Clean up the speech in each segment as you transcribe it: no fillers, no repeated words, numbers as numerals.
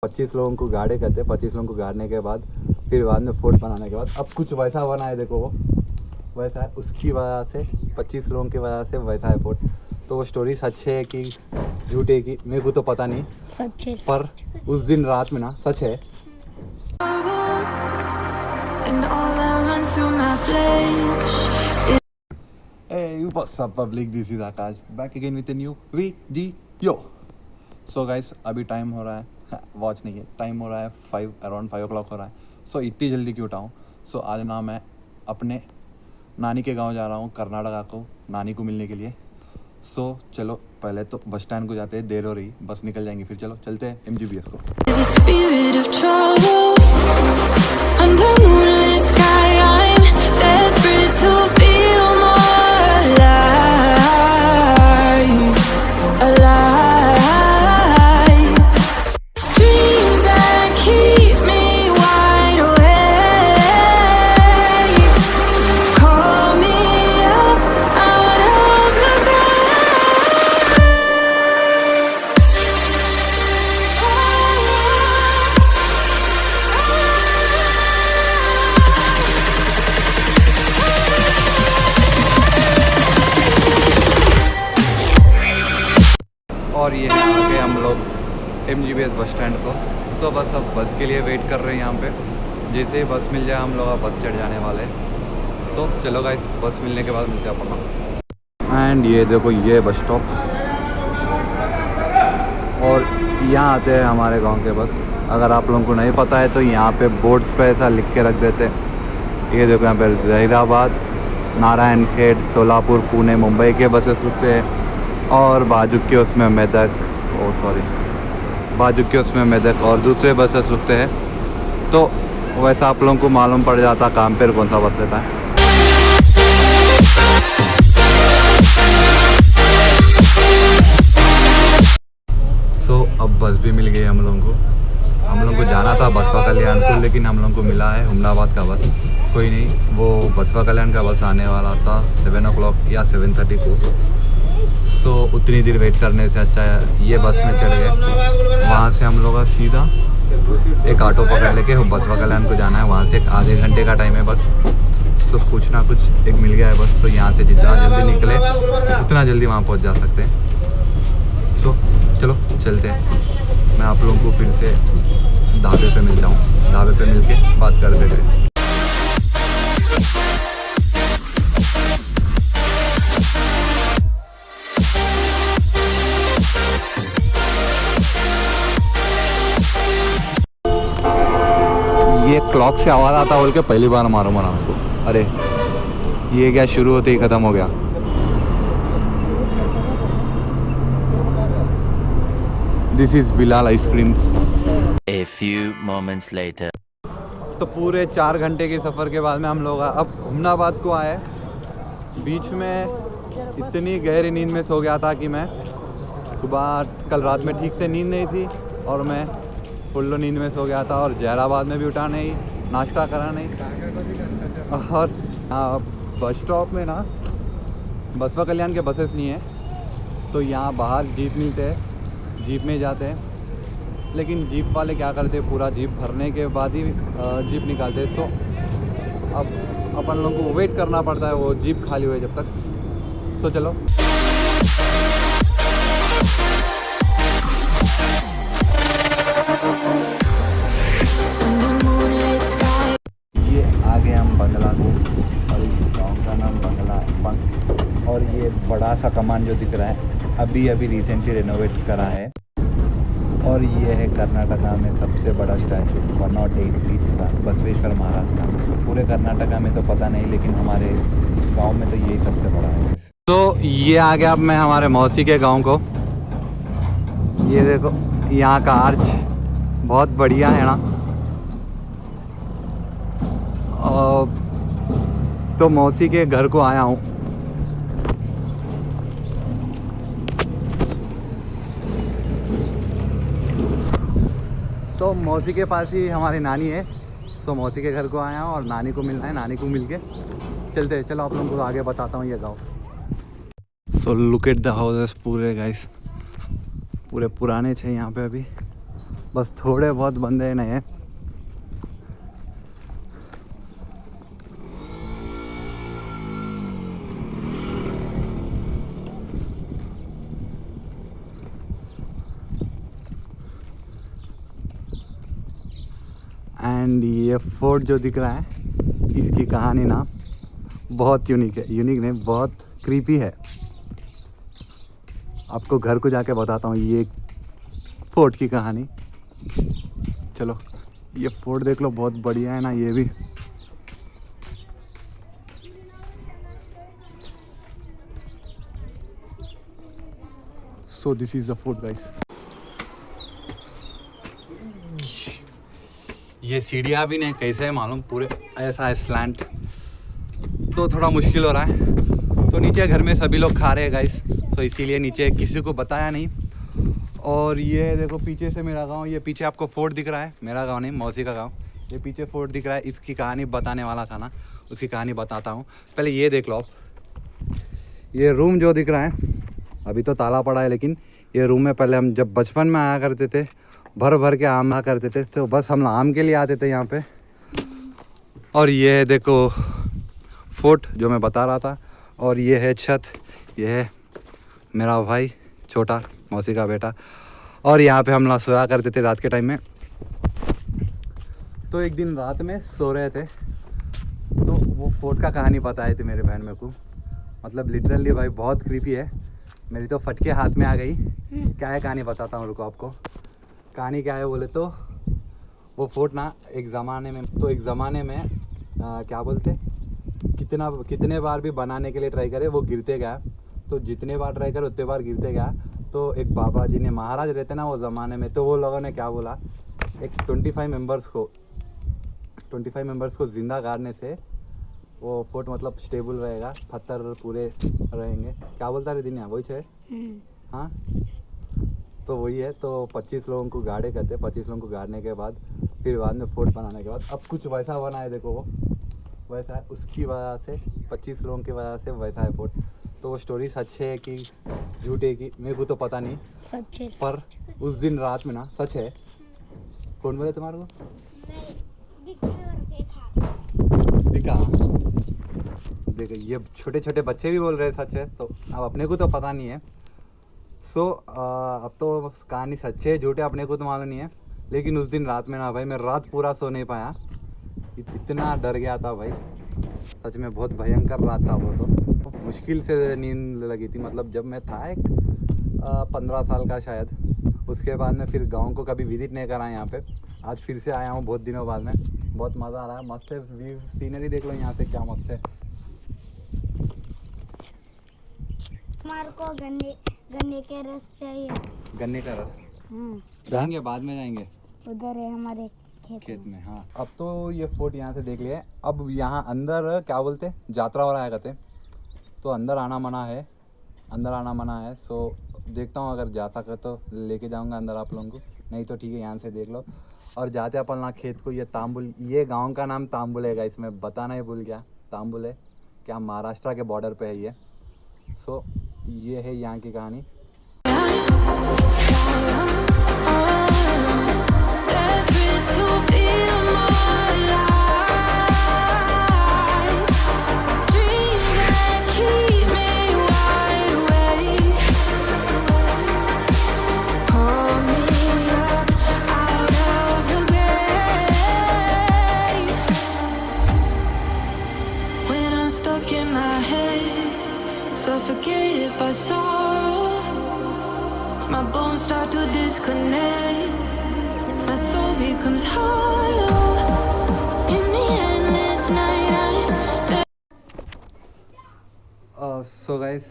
25 लोगों को गाड़े करते, 25 लोगों को गाड़ने के बाद फिर बाद में फोर्ट बनाने के बाद अब कुछ वैसा बना है। देखो वो वैसा है, उसकी वजह से 25 लोगों की वजह से वैसा है फोर्ट। तो वो स्टोरी सच है कि झूठ है कि मेरे को तो पता नहीं, सच है, पर उस दिन रात में ना सच है। Hey, what's up public? This is Akash back again with a new video. So guys, अभी टाइम हो रहा है, वॉच नहीं है, टाइम हो रहा है 5 o'clock हो रहा है। सो इतनी जल्दी क्यों उठाऊँ? सो आज ना मैं अपने नानी के गांव जा रहा हूँ, कर्नाटका को, नानी को मिलने के लिए। सो चलो पहले तो बस स्टैंड को जाते हैं, देर हो रही, बस निकल जाएंगे, फिर चलो चलते हैं MGBS को। और ये आ गए हम लोग MGBS बस स्टैंड को। सो बस अब बस के लिए वेट कर रहे हैं यहाँ पे। जैसे ही बस मिल जाए हम लोग अब बस चढ़ जाने वाले हैं। सो चलो गाइस, बस मिलने के बाद मिलते हैं अपन। एंड ये देखो ये बस स्टॉप, और यहाँ आते हैं हमारे गांव के बस। अगर आप लोगों को नहीं पता है तो यहाँ पे बोर्ड्स पे ऐसा लिख के रख देते हैं। ये देखो यहाँ पे जहीराबाद, नारायण खेड, सोलापुर, पुणे, मुंबई के बसेस रुकते हैं, और बाजू के उसमें मेदक, बाजू के उसमें मेदक और दूसरे बसेस रुकते हैं। तो वैसा आप लोगों को मालूम पड़ जाता काम पर कौन सा बस लेता है। सो अब बस भी मिल गई हम लोगों को। हम लोगों को जाना था बसवा कल्याणपुर, लेकिन हम लोगों को मिला है हुमनाबाद का बस। कोई नहीं, वो बसवा कल्याण का बस आने वाला था 7 o'clock या 7:30 को। सो उतनी देर वेट करने से अच्छा है ये बस में चढ़ गए। वहाँ से हम लोग का सीधा एक ऑटो पकड़ लेके बसवा कल्याण को जाना है। वहाँ से एक आधे घंटे का टाइम है बस। सो कुछ ना कुछ एक मिल गया है बस। तो यहाँ से जितना जल्दी निकले उतना जल्दी वहाँ पहुँच जा सकते हैं। सो चलो चलते हैं। मैं आप लोगों को फिर से ढाबे पे मिलता हूँ, ढाबे पे मिल के बात करते गए। ये क्लॉक से आवाज़ आता बोल के पहली बार मारूँ मना आपको। अरे ये क्या शुरू होते ही ख़त्म हो गया। This is Bilal ice creams. A few moments later. तो पूरे 4 घंटे के सफ़र के बाद में हम लोग अब हुमनाबाद को आए। बीच में इतनी गहरी नींद में सो गया था कि मैं सुबह कल रात में ठीक से नींद नहीं थी, और मैं फुल्लो नींद में सो गया था। और जहराबाद में भी उठा नहीं, नाश्ता करा नहीं। और बस स्टॉप में ना बसवा कल्याण के बसेस नहीं है। सो यहाँ बाहर जीप मिलते हैं, जीप में जाते हैं। लेकिन जीप वाले क्या करते हैं, पूरा जीप भरने के बाद ही जीप निकालते हैं। सो अब अपन लोगों को वेट करना पड़ता है वो जीप खाली हुए जब तक। सो चलो ये आगे हम बंगला को, और इस गाँव का नाम बंगला है। और ये बड़ा सा कमान जो दिख रहा है अभी रिसेंटली रेनोवेट करा है। और ये है कर्नाटका में सबसे बड़ा स्टैचू 108 फीट का, बसवेश्वर महाराज का। पूरे कर्नाटका में तो पता नहीं, लेकिन हमारे गांव में तो यही सबसे बड़ा है। तो ये आ गया अब मैं हमारे मौसी के गांव को। ये देखो यहाँ का आर्च बहुत बढ़िया है ना। तो मौसी के घर को आया हूँ। तो मौसी के पास ही हमारी नानी है। सो मौसी के घर को आया हूँ और नानी को मिलना है। नानी को मिल के चलते हैं। चलो आप लोगों को आगे बताता हूँ ये गाँव। So look at the houses पूरे गाइस, पूरे पुराने थे यहाँ पे अभी। बस थोड़े बहुत बंदे नहीं हैं। एंड ये फोर्ट जो दिख रहा है, इसकी कहानी ना बहुत यूनिक है। यूनिक नहीं, बहुत क्रीपी है। आपको घर को जाके बताता हूँ ये फोर्ट की कहानी। चलो ये फोर्ट देख लो, बहुत बढ़िया है ना ये भी। So this is the fort guys. ये सीढ़ियाँ भी नहीं कैसे है मालूम, पूरे ऐसा है स्लैंट, तो थोड़ा मुश्किल हो रहा है। तो नीचे घर में सभी लोग खा रहे हैं गाइस, तो इसीलिए नीचे किसी को बताया नहीं। और ये देखो पीछे से मेरा गांव, ये पीछे आपको फोर्ट दिख रहा है, मेरा गांव नहीं मौसी का गांव। ये पीछे फोर्ट दिख रहा है, इसकी कहानी बताने वाला था ना, उसकी कहानी बताता हूँ। पहले ये देख लो आप, ये रूम जो दिख रहा है अभी तो ताला पड़ा है, लेकिन ये रूम में पहले हम जब बचपन में आया करते थे, भर भर के आम आ करते थे, तो बस हम आम के लिए आते थे यहाँ पे। और ये देखो फोर्ट जो मैं बता रहा था, और ये है छत, ये है मेरा भाई छोटा मौसी का बेटा। और यहाँ पे हम लोग सोया करते थे रात के टाइम में। तो एक दिन रात में सो रहे थे, तो वो फोर्ट का कहानी बताए थे मेरे बहन मेरे को। मतलब लिटरली भाई बहुत क्रीपी है। मेरी तो फटके हाथ में आ गई। क्या है कहानी बताता हूँ रुको आपको। कहानी क्या है बोले तो, वो फोर्ट ना एक ज़माने में क्या बोलते, कितने बार भी बनाने के लिए ट्राई करे वो गिरते गया। तो जितने बार ट्राई करे उतने बार गिरते गया। तो एक बाबा जी ने, महाराज रहते ना वो ज़माने में, तो वो लोगों ने क्या बोला, एक 25 मेंबर्स को ज़िंदा गाड़ने से वो फोर्ट मतलब स्टेबल रहेगा, पत्थर पूरे रहेंगे। क्या बोलता रे दिनिया, वही है। हाँ तो वही है। तो 25 लोगों को गाड़े करते, 25 लोगों को गाड़ने के बाद फिर बाद में फोर्ट बनाने के बाद अब कुछ वैसा बना है। देखो वो वैसा है, उसकी वजह से 25 लोगों की वजह से वैसा है फोर्ट। तो वो स्टोरी सच है कि झूठ है कि मेरे को तो पता नहीं, सच है। पर उस दिन रात में ना सच है। कौन बोले तुम्हारे को? दिखा देखो, ये छोटे छोटे बच्चे भी बोल रहे हैं सच है, तो अब अपने को तो पता नहीं है। सो अब तो कहानी सच है झूठ है अपने को तो मालूम नहीं है। लेकिन उस दिन रात में ना भाई मैं रात पूरा सो नहीं पाया, इतना डर गया था भाई, सच में बहुत भयंकर रात था वो। तो मुश्किल से नींद लगी थी। मतलब जब मैं था एक 15 साल का शायद, उसके बाद में फिर गांव को कभी विजिट नहीं करा यहाँ पे। आज फिर से आया हूँ बहुत दिनों बाद में, बहुत मज़ा आ रहा है। मस्त है व्यू, सीनरी देख लो यहाँ से क्या मस्त है। हमारे को गन्ने के रस चाहिए। गन्ने का रस जाएंगे बाद में, जाएंगे उधर है हमारे खेत में। हाँ अब तो ये फोर्ट यहाँ से देख लिया। अब यहाँ अंदर क्या बोलते यात्रा हो रहा है कहते, तो अंदर आना मना है। सो देखता हूँ अगर जा सके तो लेके जाऊँगा अंदर आप लोगों को, नहीं तो ठीक है यहाँ से देख लो। और जाते अपन ना खेत को, ये तांबुल, ये गांव का नाम तांबुल है गाइस, मैं बताना ही भूल गया। तांबुल है क्या, महाराष्ट्र के बॉर्डर पे है ये। सो ये है यहाँ की कहानी। Suffocate if I saw my bones start to disconnect, my soul becomes hollow in the endless night. So guys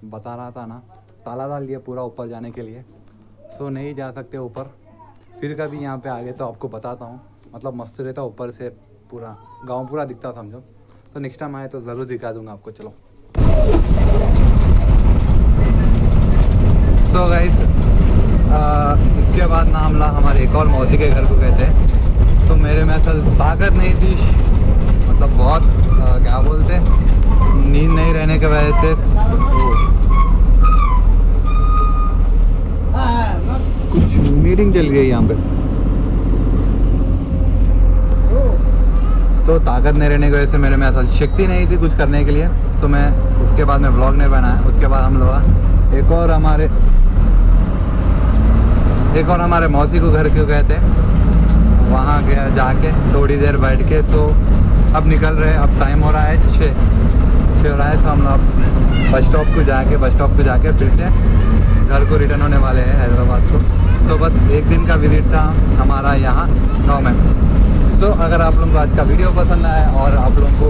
बता रहा था ना, ताला डाल दिया पूरा ऊपर जाने के लिए। सो नहीं जा सकते ऊपर, फिर कभी यहाँ पे आ गए तो आपको बताता हूँ। मतलब मस्त रहता ऊपर से, पूरा गांव पूरा दिखता समझो। तो नेक्स्ट टाइम आए तो ज़रूर दिखा दूँगा आपको। चलो तो गाइस इसके बाद ना हम लोग हमारे एक और मौसी के घर को गए थे। तो मेरे में असल ताकत नहीं थी, मतलब बहुत क्या बोलते, नींद नहीं रहने की वजह से कुछ मीटिंग चल रही है यहाँ पे। तो ताकत नहीं रहने की वजह से मेरे में असल शक्ति नहीं थी कुछ करने के लिए, तो मैं उसके बाद में व्लॉग नहीं बनाया। उसके बाद हम लोग एक और हमारे मौसी को घर क्यों गए थे, वहाँ गया जाके थोड़ी देर बैठ के। सो अब निकल रहे, अब टाइम हो रहा है 6 हो रहा है। तो हम लोग बस स्टॉप को जाके फिर से घर को रिटर्न होने वाले हैं हैदराबाद को। सो बस एक दिन का विजिट था हमारा यहाँ गाँव में। सो अगर आप लोगों को आज का वीडियो पसंद आया और आप लोगों को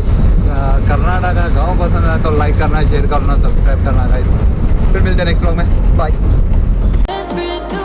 कर्नाटक का गाँव पसंद आया तो लाइक करना, शेयर करना, सब्सक्राइब करना गाइस। फिर मिलते हैं नेक्स्ट व्लॉग में, बाय। Desperate to